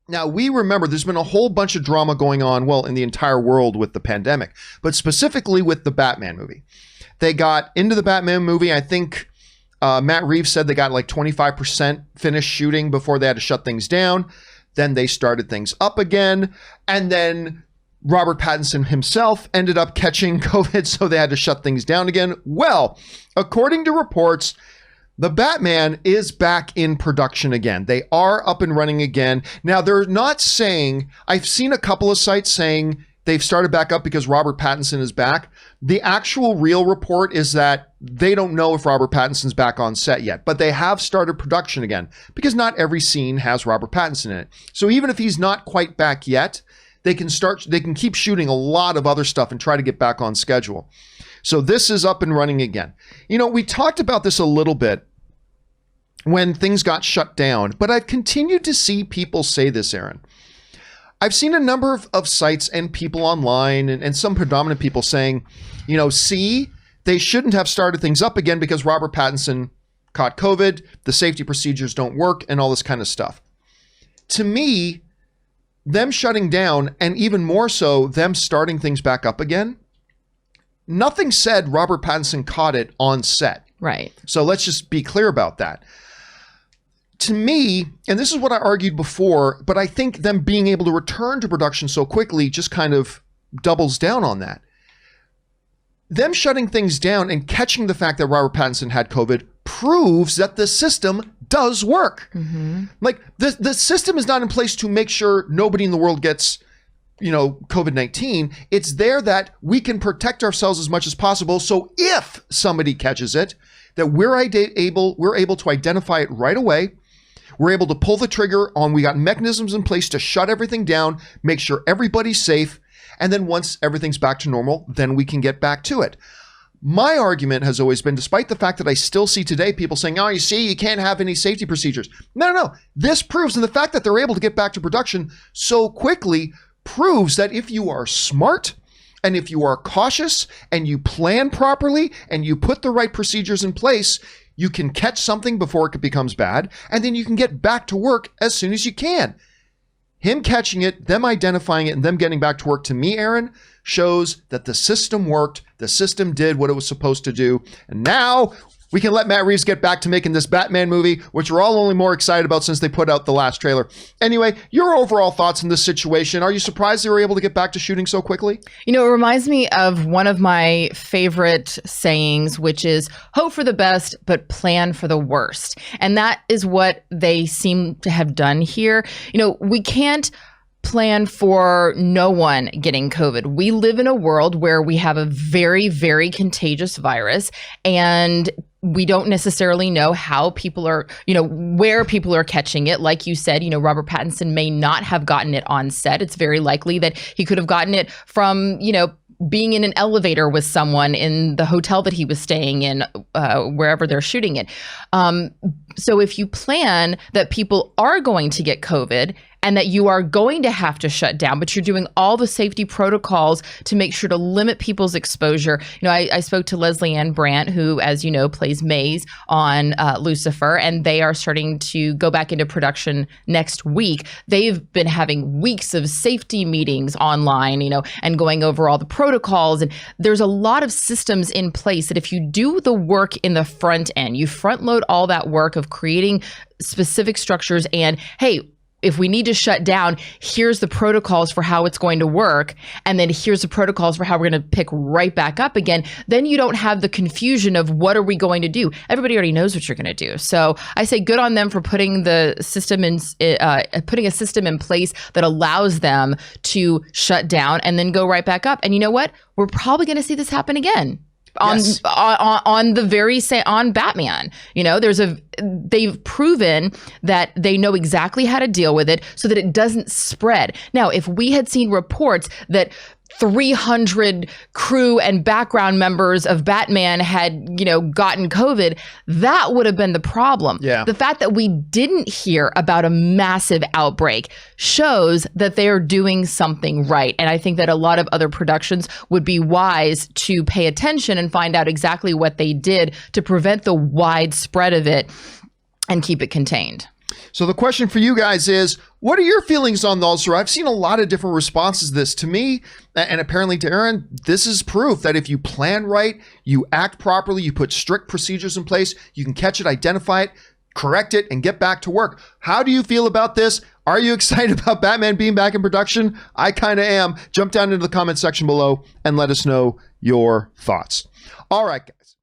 Now, we remember there's been a whole bunch of drama going on, well, in the entire world with the pandemic, but specifically with the Batman movie. They got into the Batman movie, I think Matt Reeves said they got like 25% finished shooting before they had to shut things down. Then they started things up again. And then Robert Pattinson himself ended up catching COVID, so they had to shut things down again. Well, according to reports, the Batman is back in production again. They are up and running again. Now, they're not saying, I've seen a couple of sites saying they've started back up because Robert Pattinson is back. The actual real report is that they don't know if Robert Pattinson's back on set yet, but they have started production again because not every scene has Robert Pattinson in it. So even if he's not quite back yet, they can keep shooting a lot of other stuff and try to get back on schedule. So this is up and running again. You know, we talked about this a little bit when things got shut down, but I've continued to see people say this, Aaron. I've seen a number of sites and people online and some predominant people saying, you know, see, they shouldn't have started things up again because Robert Pattinson caught COVID, the safety procedures don't work, and all this kind of stuff. To me, them shutting down, and even more so, them starting things back up again, nothing said Robert Pattinson caught it on set. Right. So let's just be clear about that. To me, and this is what I argued before, but I think them being able to return to production so quickly just kind of doubles down on that. Them shutting things down and catching the fact that Robert Pattinson had COVID proves that the system does work. Mm-hmm. Like the system is not in place to make sure nobody in the world gets, you know, COVID-19. It's there that we can protect ourselves as much as possible. So if somebody catches it, that we're able to identify it right away. We're able to pull the trigger on, we got mechanisms in place to shut everything down, make sure everybody's safe. And then once everything's back to normal, then we can get back to it. My argument has always been, despite the fact that I still see today people saying, oh, you see, you can't have any safety procedures. No. This proves, and the fact that they're able to get back to production so quickly proves that if you are smart and if you are cautious and you plan properly and you put the right procedures in place, you can catch something before it becomes bad, and then you can get back to work as soon as you can. Him catching it, them identifying it, and them getting back to work, to me, Aaron, shows that the system worked. The system did what it was supposed to do. And now we can let Matt Reeves get back to making this Batman movie, which we're all only more excited about since they put out the last trailer. Anyway, your overall thoughts on this situation. Are you surprised they were able to get back to shooting so quickly? You know, it reminds me of one of my favorite sayings, which is hope for the best, but plan for the worst. And that is what they seem to have done here. You know, we can't plan for no one getting COVID. We live in a world where we have a very, very contagious virus, and we don't necessarily know how people are, you know, where people are catching it. Like you said, you know, Robert Pattinson may not have gotten it on set. It's very likely that he could have gotten it from, you know, being in an elevator with someone in the hotel that he was staying in, wherever they're shooting it. So if you plan that people are going to get COVID and that you are going to have to shut down, but you're doing all the safety protocols to make sure to limit people's exposure. You know, I spoke to Leslie Ann Brandt, who, as you know, plays Maze on Lucifer, and they are starting to go back into production next week. They've been having weeks of safety meetings online, you know, and going over all the protocols. And there's a lot of systems in place that if you do the work in the front end, you front load all that work of creating specific structures and, hey, if we need to shut down, here's the protocols for how it's going to work. And then here's the protocols for how we're going to pick right back up again. Then you don't have the confusion of what are we going to do? Everybody already knows what you're going to do. So I say good on them for putting the system in, putting a system in place that allows them to shut down and then go right back up. And you know what? We're probably going to see this happen again. Yes. On the very on Batman, you know, they've proven that they know exactly how to deal with it so that it doesn't spread. Now, if we had seen reports that 300 crew and background members of Batman had, you know, gotten COVID, that would have been the problem. Yeah. The fact that we didn't hear about a massive outbreak shows that they are doing something right. And I think that a lot of other productions would be wise to pay attention and find out exactly what they did to prevent the widespread of it and keep it contained. So the question for you guys is, what are your feelings on those? I've seen a lot of different responses to this. To me, and apparently to Aaron, this is proof that if you plan right, you act properly, you put strict procedures in place, you can catch it, identify it, correct it, and get back to work. How do you feel about this? Are you excited about Batman being back in production? I kind of am. Jump down into the comment section below and let us know your thoughts. All right, guys.